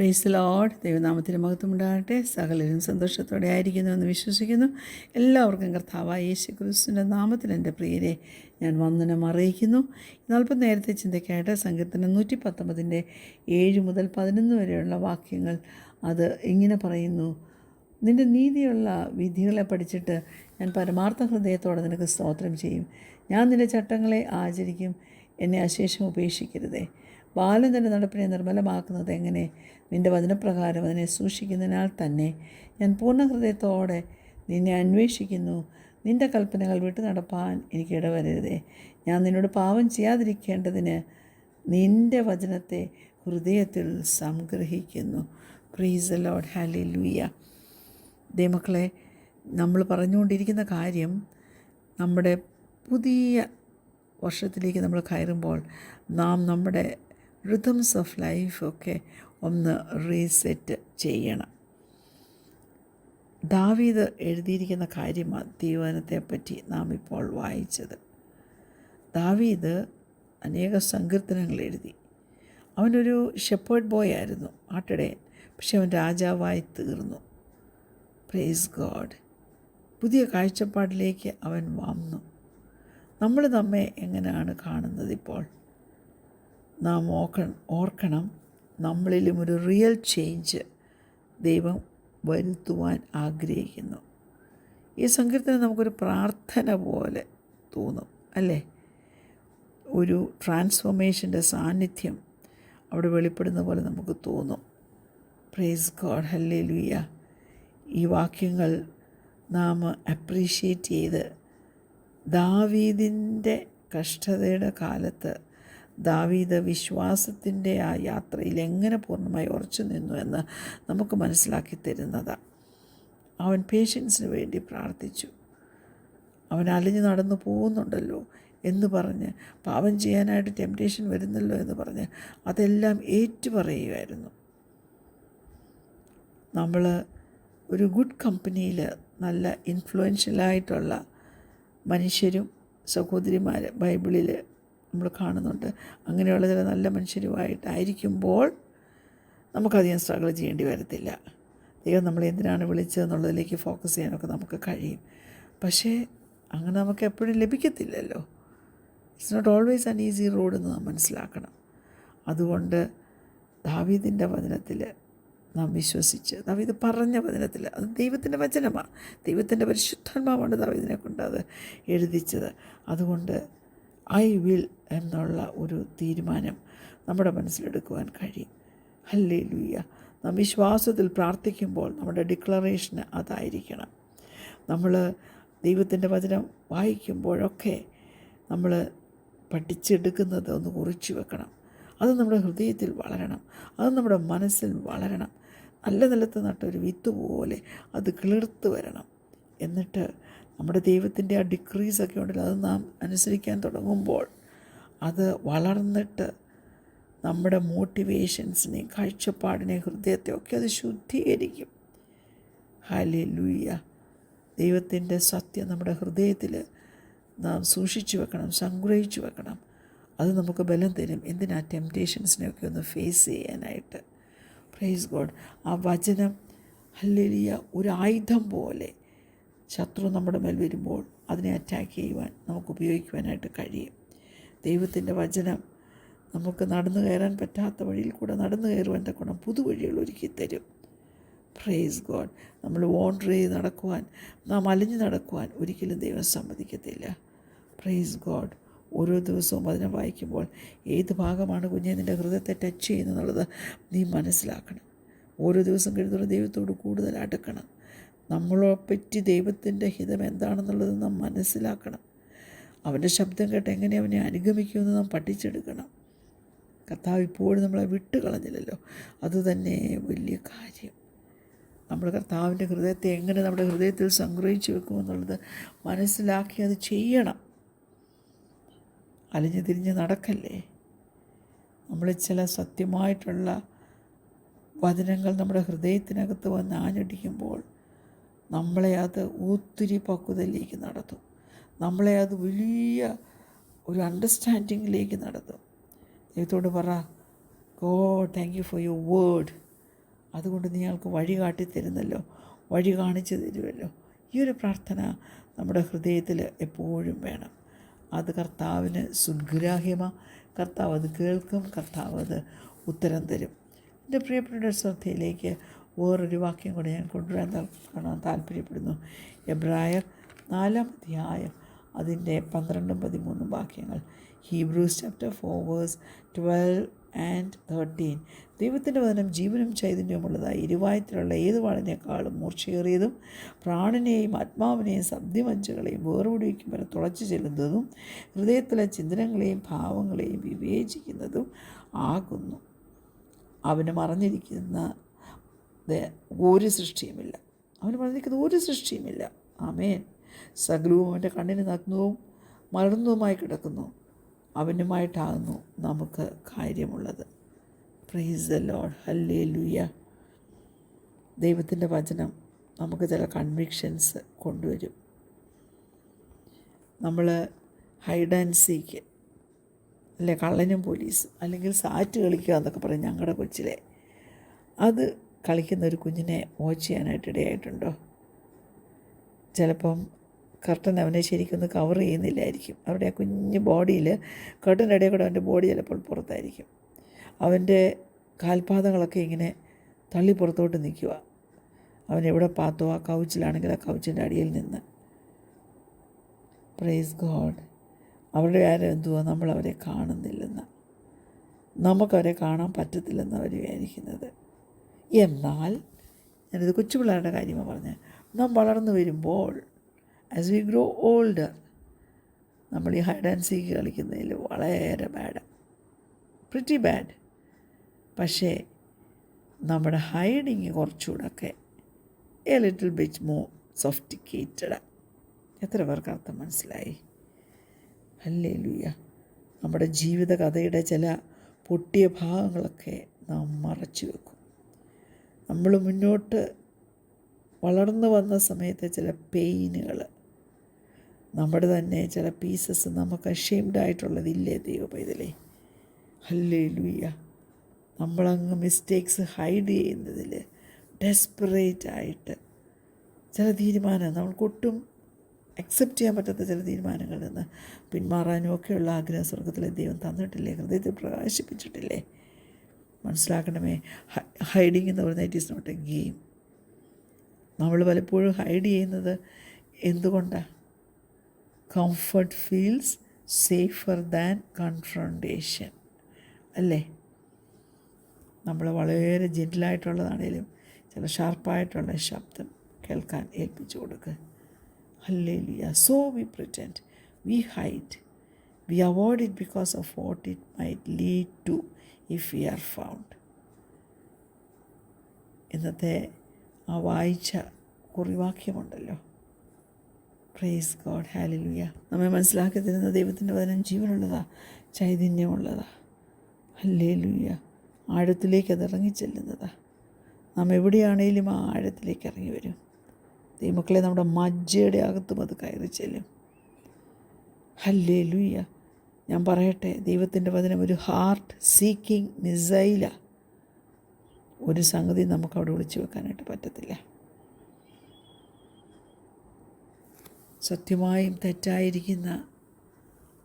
Praise the Lord. ദൈവനാമത്തിന് മഹത്വം ഉണ്ടാകട്ടെ. സകലരും സന്തോഷത്തോടെ ആയിരിക്കുന്നുവെന്ന് വിശ്വസിക്കുന്നു. എല്ലാവർക്കും കർത്താവായ യേശു ക്രിസ്തുവിൻ്റെ നാമത്തിൽ എൻ്റെ പ്രിയരെ ഞാൻ വന്ദനം അറിയിക്കുന്നു. അല്പം നേരത്തെ ചിന്തയ്ക്കായിട്ട് സങ്കീർത്തനം 119 7 മുതൽ 11 വരെയുള്ള വാക്യങ്ങൾ അത് ഇങ്ങനെ പറയുന്നു: നിൻ്റെ നീതിയുള്ള വിധികളെ പഠിച്ചിട്ട് ഞാൻ പരമാർത്ഥ ഹൃദയത്തോടെ നിനക്ക് സ്തോത്രം ചെയ്യും. ഞാൻ നിൻ്റെ ചട്ടങ്ങളെ ആചരിക്കും, എന്നെ അശേഷം ഉപേക്ഷിക്കരുതേ. ബാലൻ തൻ്റെ നടപ്പിനെ നിർമ്മലമാക്കുന്നത് എങ്ങനെ? നിൻ്റെ വചനപ്രകാരം അതിനെ സൂക്ഷിക്കുന്നതിനാൽ തന്നെ ഞാൻ പൂർണ്ണ ഹൃദയത്തോടെ നിന്നെ അന്വേഷിക്കുന്നു. നിൻ്റെ കൽപ്പനകൾ വിട്ടു നടപ്പാൻ എനിക്ക് ഇടവരരുതേ. ഞാൻ നിന്നോട് പാപം ചെയ്യാതിരിക്കേണ്ടതിന് നിൻ്റെ വചനത്തെ ഹൃദയത്തിൽ സംഗ്രഹിക്കുന്നു. Praise the Lord. ഹല്ലേലൂയ. ദൈവമക്കളെ, നമ്മൾ പറഞ്ഞുകൊണ്ടിരിക്കുന്ന കാര്യം, നമ്മുടെ പുതിയ വർഷത്തിലേക്ക് നമ്മൾ കയറുമ്പോൾ നാം നമ്മുടെ റിതംസ് ഓഫ് ലൈഫൊക്കെ ഒന്ന് റീസെറ്റ് ചെയ്യണം. ദാവീദ് എഴുതിയിരിക്കുന്ന കാര്യമാണ് ദൈവവചനത്തെപ്പറ്റി നാം ഇപ്പോൾ വായിച്ചത്. ദാവീദ് അനേക സങ്കീർത്തനങ്ങൾ എഴുതി. അവനൊരു ഷെപ്പേർഡ് ബോയ് ആയിരുന്നു, ആട്ടിടയൻ. പക്ഷെ അവൻ രാജാവായി തീർന്നു. Praise God. പുതിയ കാഴ്ചപ്പാടിലേക്ക് അവൻ വന്നു. നമ്മൾ നമ്മെ എങ്ങനെയാണ് കാണുന്നത് ഇപ്പോൾ? നാം ഓർക്കണം, നമ്മളിലും ഒരു റിയൽ ചേഞ്ച് ദൈവം വരുത്തുവാൻ ആഗ്രഹിക്കുന്നു. ഈ സങ്കീർത്തനം നമുക്കൊരു പ്രാർത്ഥന പോലെ തോന്നും, അല്ലേ? ഒരു ട്രാൻസ്ഫോർമേഷൻ്റെ സാന്നിധ്യം അവിടെ വെളിപ്പെടുന്ന പോലെ നമുക്ക് തോന്നും. Praise God. ഹല്ലേലൂയ. ഈ വാക്യങ്ങൾ നാം അപ്രീഷിയേറ്റ് ചെയ്ത്, ദാവീദിൻ്റെ കഷ്ടതയുടെ കാലത്ത് ദാവീദ് വിശ്വാസത്തിൻ്റെ ആ യാത്രയിൽ എങ്ങനെ പൂർണ്ണമായി ഉറച്ചു നിന്നു എന്ന് നമുക്ക് മനസ്സിലാക്കി തരുന്നതാണ്. അവൻ പേഷ്യൻസിന് വേണ്ടി പ്രാർത്ഥിച്ചു. അവൻ അലിഞ്ഞു നടന്നു പോകുന്നുണ്ടല്ലോ എന്ന് പറഞ്ഞ്, പാപം ചെയ്യാനായിട്ട് ടെംപ്റ്റേഷൻ വരുന്നല്ലോ എന്ന് പറഞ്ഞ് അതെല്ലാം ഏറ്റുപറയുമായിരുന്നു. നമ്മൾ ഒരു ഗുഡ് കമ്പനിയിൽ നല്ല ഇൻഫ്ലുവൻഷ്യലായിട്ടുള്ള മനുഷ്യരും സഹോദരിമാർ ബൈബിളിൽ നമ്മൾ കാണുന്നുണ്ട്. അങ്ങനെയുള്ള ചില നല്ല മനുഷ്യരുമായിട്ടായിരിക്കുമ്പോൾ നമുക്കധികം സ്ട്രഗിൾ ചെയ്യേണ്ടി വരത്തില്ല. ദൈവം നമ്മളെ എന്തിനാണ് വിളിച്ചതെന്നുള്ളതിലേക്ക് ഫോക്കസ് ചെയ്യാനൊക്കെ നമുക്ക് കഴിയും. പക്ഷേ അങ്ങനെ നമുക്ക് എപ്പോഴും ലഭിക്കത്തില്ലല്ലോ. It's not always an easy road എന്ന് നാം മനസ്സിലാക്കണം. അതുകൊണ്ട് ദാവീദിൻ്റെ വചനത്തിൽ നാം വിശ്വസിച്ച്, ദാവീദ് പറഞ്ഞ വചനത്തിൽ, അത് ദൈവത്തിൻ്റെ വചനമാണ്, ദൈവത്തിൻ്റെ പരിശുദ്ധാത്മാവാണ് ദാവീദിനെ കൊണ്ട് അത് എഴുതിച്ചത്. അതുകൊണ്ട് ഐ വിൽ എന്നുള്ള ഒരു തീരുമാനം നമ്മുടെ മനസ്സിലെടുക്കുവാൻ കഴിയും. ഹല്ലേലൂയ. നാം വിശ്വാസത്തിൽ പ്രാർത്ഥിക്കുമ്പോൾ നമ്മുടെ ഡിക്ലറേഷന് അതായിരിക്കണം. നമ്മൾ ദൈവത്തിൻ്റെ വചനം വായിക്കുമ്പോഴൊക്കെ നമ്മൾ പഠിച്ചെടുക്കുന്നത് ഒന്ന് കുറിച്ച് വെക്കണം. അത് നമ്മുടെ ഹൃദയത്തിൽ വളരണം, അത് നമ്മുടെ മനസ്സിൽ വളരണം. നല്ല നിലത്ത് നട്ടൊരു വിത്ത് പോലെ അത് കിളിർത്ത് വരണം. എന്നിട്ട് നമ്മുടെ ദൈവത്തിൻ്റെ ആ ഡിക്രീസൊക്കെ ഉണ്ടല്ലോ, അത് നാം അനുസരിക്കാൻ തുടങ്ങുമ്പോൾ അത് വളർന്നിട്ട് നമ്മുടെ മോട്ടിവേഷൻസിനെയും കാഴ്ചപ്പാടിനെയും ഹൃദയത്തെയൊക്കെ അത് ശുദ്ധീകരിക്കും. ഹല്ലേലൂയ. ദൈവത്തിൻ്റെ സത്യം നമ്മുടെ ഹൃദയത്തിൽ നാം സൂക്ഷിച്ചു വെക്കണം, സംഗ്രഹിച്ചു വെക്കണം. അത് നമുക്ക് ബലം തരും. എന്തിനാ? ടെംപ്റ്റേഷൻസിനെയൊക്കെ ഒന്ന് ഫേസ് ചെയ്യാനായിട്ട്. Praise God. ആ വചനം, ഹല്ലേലൂയ, ഒരു ആയുധം പോലെ ശത്രു നമ്മുടെ മേൽ വരുമ്പോൾ അതിനെ അറ്റാക്ക് ചെയ്യുവാൻ നമുക്ക് ഉപയോഗിക്കുവാനായിട്ട് കഴിയും. ദൈവത്തിൻ്റെ വചനം നമുക്ക് നടന്നു കയറാൻ പറ്റാത്ത വഴിയിൽ കൂടെ നടന്നു കയറുവാൻ തക്കണം പുതുവഴികൾ ഒരുക്കി തരും. Praise God. നമ്മൾ വോണ്ടർ ചെയ്ത് നടക്കുവാൻ, നാം അലിഞ്ഞു നടക്കുവാൻ ഒരിക്കലും ദൈവം സമ്മതിക്കത്തില്ല. Praise God. ഓരോ ദിവസവും വചനം വായിക്കുമ്പോൾ ഏത് ഭാഗമാണ് കുഞ്ഞെ നിൻ്റെ ഹൃദയത്തെ ടച്ച് ചെയ്യുന്നതെന്നുള്ളത് നീ മനസ്സിലാക്കണം. ഓരോ ദിവസം കഴിയുന്ന ദൈവത്തോട് കൂടുതൽ അടുക്കണം. നമ്മളെപ്പറ്റി ദൈവത്തിൻ്റെ ഹിതം എന്താണെന്നുള്ളത് നാം മനസ്സിലാക്കണം. അവൻ്റെ ശബ്ദം കേട്ട് എങ്ങനെ അവനെ അനുഗമിക്കുമെന്ന് നാം പഠിച്ചെടുക്കണം. കർത്താവ് ഇപ്പോഴും നമ്മളെ വിട്ട് കളഞ്ഞില്ലല്ലോ, അതുതന്നെ വലിയ കാര്യം. നമ്മൾ കർത്താവിൻ്റെ ഹൃദയത്തെ എങ്ങനെ നമ്മുടെ ഹൃദയത്തിൽ സംഗ്രഹിച്ചു വെക്കുമെന്നുള്ളത് മനസ്സിലാക്കി അത് ചെയ്യണം. അലിഞ്ഞു തിരിഞ്ഞ് നടക്കല്ലേ. നമ്മൾ ചില സത്യമായിട്ടുള്ള വചനങ്ങൾ നമ്മുടെ ഹൃദയത്തിനകത്ത് വന്ന് ആഞ്ഞടിക്കുമ്പോൾ നമ്മളെ അത് ഒത്തിരി പക്വതയിലേക്ക് നടത്തും. നമ്മളെ അത് വലിയ ഒരു അണ്ടർസ്റ്റാൻഡിങ്ങിലേക്ക് നടത്തും. ദൈവത്തോട് പറ, God thank you for your word. അതുകൊണ്ട് നീ ഞങ്ങൾക്ക് വഴി കാട്ടിത്തരുന്നല്ലോ, വഴി കാണിച്ചു തരുമല്ലോ. ഈ ഒരു പ്രാർത്ഥന നമ്മുടെ ഹൃദയത്തിൽ എപ്പോഴും വേണം. അത് കർത്താവിന് സുഗ്രാഹ്യമാണ്. കർത്താവ് അത് കേൾക്കും, കർത്താവ് അത് ഉത്തരം തരും. എൻ്റെ പ്രിയപ്പെട്ട ശ്രദ്ധയിലേക്ക് വേറൊരു വാക്യം കൂടെ ഞാൻ കൊണ്ടുവരാൻ കാണാൻ താല്പര്യപ്പെടുന്നു. എബ്രായർ 4-ാം അധ്യായം അതിൻ്റെ 12-13 വാക്യങ്ങൾ. Hebrews chapter 4:12-13. ദൈവത്തിൻ്റെ വചനം ജീവനും ചൈതന്യവുമുള്ളതായി ഇരുവായത്തിലുള്ള ഏത് വാളിനേക്കാളും മൂർച്ചയേറിയതും പ്രാണനെയും ആത്മാവിനെയും സദ്യമജ്ജകളെയും വേർപിടിവയ്ക്കും വരെ തുളച്ചു ചെല്ലുന്നതും ഹൃദയത്തിലെ ചിന്തനങ്ങളെയും ഭാവങ്ങളെയും വിവേചിക്കുന്നതും ആകുന്നു. അവന് മറഞ്ഞിരിക്കുന്ന ഒരു സൃഷ്ടിയുമില്ല. അവന് മറഞ്ഞിരിക്കുന്ന ഒരു സൃഷ്ടിയുമില്ല. ആമേൻ. സകലവും അവൻ്റെ കണ്ണിന് നഗ്നവും മലർന്നതുമായി കിടക്കുന്നു. അവനുമായിട്ടാകുന്നു നമുക്ക് കാര്യമുള്ളത്. Praise the Lord. ഹല്ലേലൂയ. ദൈവത്തിൻ്റെ വചനം നമുക്ക് ചില കൺവിക്ഷൻസ് കൊണ്ടുവരും. നമ്മൾ ഹൈഡ് ആൻഡ് സീക്ക്, അല്ലെ കള്ളനും പോലീസും, അല്ലെങ്കിൽ സാറ്റ് കളിക്കുക എന്നൊക്കെ പറയും ഞങ്ങളുടെ കൊച്ചിലെ. അത് കളിക്കുന്ന ഒരു കുഞ്ഞിനെ വാച്ച് ചെയ്യാനായിട്ട് ഇടയായിട്ടുണ്ടോ? ചിലപ്പം കർട്ടൻ അവനെ ശരിക്കൊന്ന് കവർ ചെയ്യുന്നില്ലായിരിക്കും. അവരുടെ ആ കുഞ്ഞ് ബോഡിയിൽ കർട്ടൻ്റെ ഇടയിൽ കൂടെ അവൻ്റെ ബോഡി ചിലപ്പോൾ പുറത്തായിരിക്കും. അവൻ്റെ കാൽപാദങ്ങളൊക്കെ ഇങ്ങനെ തള്ളി പുറത്തോട്ട് നിൽക്കുക. അവനെവിടെ പാത്തോ ആ കൗച്ചിലാണെങ്കിൽ ആ കൗച്ചിൻ്റെ അടിയിൽ നിന്ന്. Praise God. അവരുടെ ആരും എന്തുവാ, നമ്മളവരെ കാണുന്നില്ലെന്ന്, നമുക്കവരെ കാണാൻ പറ്റത്തില്ലെന്ന് അവർ വിചാരിക്കുന്നത്. എന്നാൽ ഞാനിത് കൊച്ചു പിള്ളേരുടെ കാര്യമാണ് പറഞ്ഞത്. നാം വളർന്നു വരുമ്പോൾ, ആസ് വി ഗ്രോ ഓൾഡർ, നമ്മൾ ഈ ഹൈഡ് ആൻഡ് സീക്ക് കളിക്കുന്നതിൽ വളരെ പ്രിറ്റി ബാഡ്. പക്ഷേ നമ്മുടെ ഹൈഡിങ് കുറച്ചുകൂടെയൊക്കെ a little bit more sophisticated. എത്ര പേർക്ക് അർത്ഥം മനസ്സിലായി? ഹല്ലേലൂയ. നമ്മുടെ ജീവിത കഥയുടെ ചില പൊട്ടിയ ഭാഗങ്ങളൊക്കെ നാം മറച്ചു വെക്കും. നമ്മൾ മുന്നോട്ട് വളർന്നു വന്ന സമയത്തെ ചില പെയിനുകൾ, നമ്മുടെ തന്നെ ചില പീസസ് നമുക്ക് അഷെയിംഡായിട്ടുള്ളതില്ലേ ദൈവപൈതലേ? ഹല്ലേലൂയ. നമ്മളങ്ങ് മിസ്റ്റേക്സ് ഹൈഡ് ചെയ്യുന്നതിൽ ഡെസ്പറേറ്റായിട്ട് ചില തീരുമാനം നമ്മൾക്കൊട്ടും അക്സെപ്റ്റ് ചെയ്യാൻ പറ്റാത്ത ചില തീരുമാനങ്ങളിൽ നിന്ന് പിന്മാറാനും ഒക്കെയുള്ള ആഗ്രഹം സ്വർഗത്തിലെ ദൈവം തന്നിട്ടില്ലേ? ഹൃദയത്തിൽ പ്രകാശിപ്പിച്ചിട്ടില്ലേ? മനസ്സിലാക്കണമേ, ഹൈഡിങ് എന്ന് പറയുന്നത് it is not a game. നമ്മൾ പലപ്പോഴും ഹൈഡ് ചെയ്യുന്നത് എന്തുകൊണ്ടാണ്? Comfort feels safer than confrontation, അല്ലേ? നമ്മൾ വളരെ ജെന്റിലായിട്ടുള്ളതാണേലും ചില ഷാർപ്പായിട്ടുള്ള ശബ്ദം കേൾക്കാൻ ഏൽപ്പിച്ചു കൊടുക്കുക. Hallelujah. So we pretend, we hide, we avoid it because of what it might lead to if we are found. ഇന്നത്തെ ആ വായിച്ച കുറിവാക്യമുണ്ടല്ലോ. Praise God. ഹല്ലേലൂയ. നമ്മെ മനസ്സിലാക്കി തരുന്ന ദൈവത്തിൻ്റെ വചനം ജീവനുള്ളതാ, ചൈതന്യമുള്ളതാ. ഹല്ലേലൂയ. ആഴത്തിലേക്ക് അത് ഇറങ്ങിച്ചെല്ലുന്നതാ. നാം എവിടെയാണേലും ആ ആഴത്തിലേക്ക് ഇറങ്ങി വരും. ദൈവമക്കളെ, നമ്മുടെ മജ്ജയുടെ അകത്തും അത് കയറി ചെല്ലും. ഹല്ലേലൂയ. ഞാൻ പറയട്ടെ, ദൈവത്തിൻ്റെ വചനം ഒരു ഹാർട്ട് സീക്കിംഗ് മിസൈലാണ്. ഒരു സംഗതി നമുക്കവിടെ ഒളിച്ചു വെക്കാനായിട്ട് പറ്റത്തില്ല. സത്യമായും തെറ്റായിരിക്കുന്ന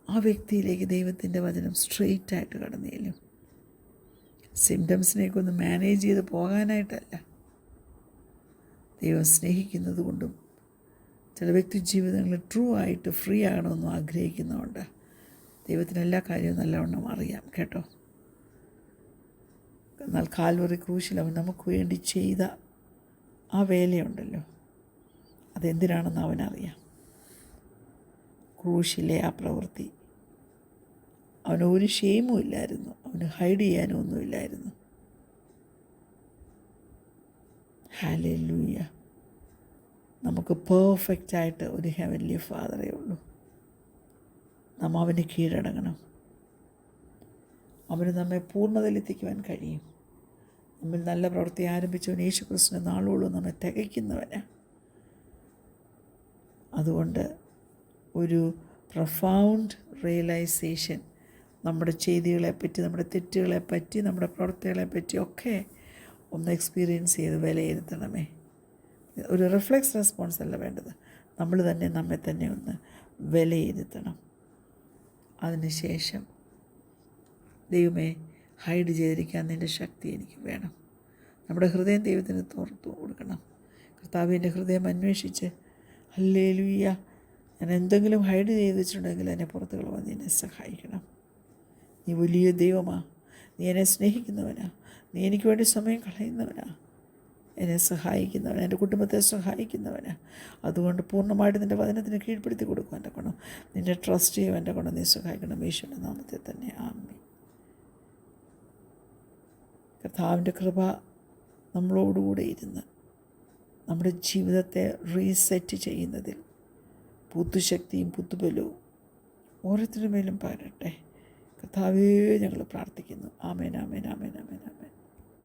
ആ വ്യക്തിയിലേക്ക് ദൈവത്തിൻ്റെ വചനം സ്ട്രെയിറ്റായിട്ട് കടന്നു ചെല്ലും. സിംറ്റംസിനെയൊക്കെ ഒന്ന് മാനേജ് ചെയ്ത് പോകാനായിട്ടല്ല, ദൈവം സ്നേഹിക്കുന്നത് കൊണ്ടും ചില വ്യക്തി ജീവിതങ്ങളിൽ ട്രൂ ആയിട്ട് ഫ്രീ ആകണമെന്നും ആഗ്രഹിക്കുന്നതുകൊണ്ട് ദൈവത്തിന് എല്ലാ കാര്യവും നല്ലവണ്ണം അറിയാം കേട്ടോ. എന്നാൽ കാൽവറി ക്രൂശിൽ അവൻ നമുക്ക് വേണ്ടി ചെയ്ത ആ വേലയുണ്ടല്ലോ, അതെന്തിനാണെന്ന് അവനറിയാം. ക്രൂശിലെ ആ പ്രവൃത്തി അവന് ഒരു ഷെയിമും ഇല്ലായിരുന്നു, അവന് ഹൈഡ് ചെയ്യാനും ഒന്നുമില്ലായിരുന്നു. ഹല്ലേലൂയ. നമുക്ക് പെർഫെക്റ്റായിട്ട് ഒരു ഹെവൻലി ഫാദറേ ഉള്ളൂ. നാം അവന് കീഴടങ്ങണം. അവന് നമ്മെ പൂർണ്ണതയിലെത്തിക്കുവാൻ കഴിയും. നമ്മിൽ നല്ല പ്രവൃത്തി ആരംഭിച്ചവൻ യേശുക്രിസ്തുവിൻ്റെ നാളോളം നമ്മെ തികയ്ക്കുന്നവന്. അതുകൊണ്ട് ഒരു പ്രൊഫൗണ്ട് റിയലൈസേഷൻ നമ്മുടെ ചെയ്തികളെപ്പറ്റി, നമ്മുടെ തെറ്റുകളെപ്പറ്റി, നമ്മുടെ പ്രവൃത്തികളെപ്പറ്റി ഒക്കെ ഒന്ന് എക്സ്പീരിയൻസ് ചെയ്ത് വിലയിരുത്തണമേ. ഒരു റിഫ്ലെക്സ് റെസ്പോൺസ് അല്ല വേണ്ടത്, നമ്മൾ തന്നെ നമ്മെ തന്നെ ഒന്ന് വിലയിരുത്തണം. അതിനുശേഷം ദൈവമേ, ഹൈഡ് ചെയ്തിരിക്കാൻ നിൻ്റെ ശക്തി എനിക്ക് വേണം. നമ്മുടെ ഹൃദയം ദൈവത്തിന് തുറന്നു കൊടുക്കണം. കർത്താവിൻ്റെ ഹൃദയം അന്വേഷിച്ച്, ഹല്ലേലൂയ, ഞാൻ എന്തെങ്കിലും ഹൈഡ് ചെയ്ത് വെച്ചിട്ടുണ്ടെങ്കിൽ എന്നെ പുറത്ത് കളവാൻ നീ എന്നെ സഹായിക്കണം. നീ വലിയ ദൈവമാ, നീ എന്നെ സ്നേഹിക്കുന്നവനാ, നീ എനിക്ക് വേണ്ടി സമയം കളയുന്നവനാ, എന്നെ സഹായിക്കുന്നവനാ, എൻ്റെ കുടുംബത്തെ സഹായിക്കുന്നവനാ. അതുകൊണ്ട് പൂർണ്ണമായിട്ട് നിൻ്റെ വചനത്തിന് കീഴ്പ്പെടുത്തി കൊടുക്കും എൻ്റെ ഗുണം, നിൻ്റെ ട്രസ്റ്റ് ചെയ്യും എൻ്റെ ഗുണം, നീ സഹായിക്കണം. യേശുവിൻ്റെ നാമത്തിൽ തന്നെ ആമേൻ. കർത്താവിൻ്റെ കൃപ നമ്മളോടുകൂടെ ഇരുന്ന് നമ്മുടെ ജീവിതത്തെ റീസെറ്റ് ചെയ്യുന്നതിൽ പുതുശക്തിയും പുതുബലവും ഓരോരുത്തരുടെ മേലും പകരട്ടെ. കർത്താവേ, ഞങ്ങൾ പ്രാർത്ഥിക്കുന്നു. ആമേൻ, ആമേൻ, ആമേൻ, ആമേൻ, ആമേൻ.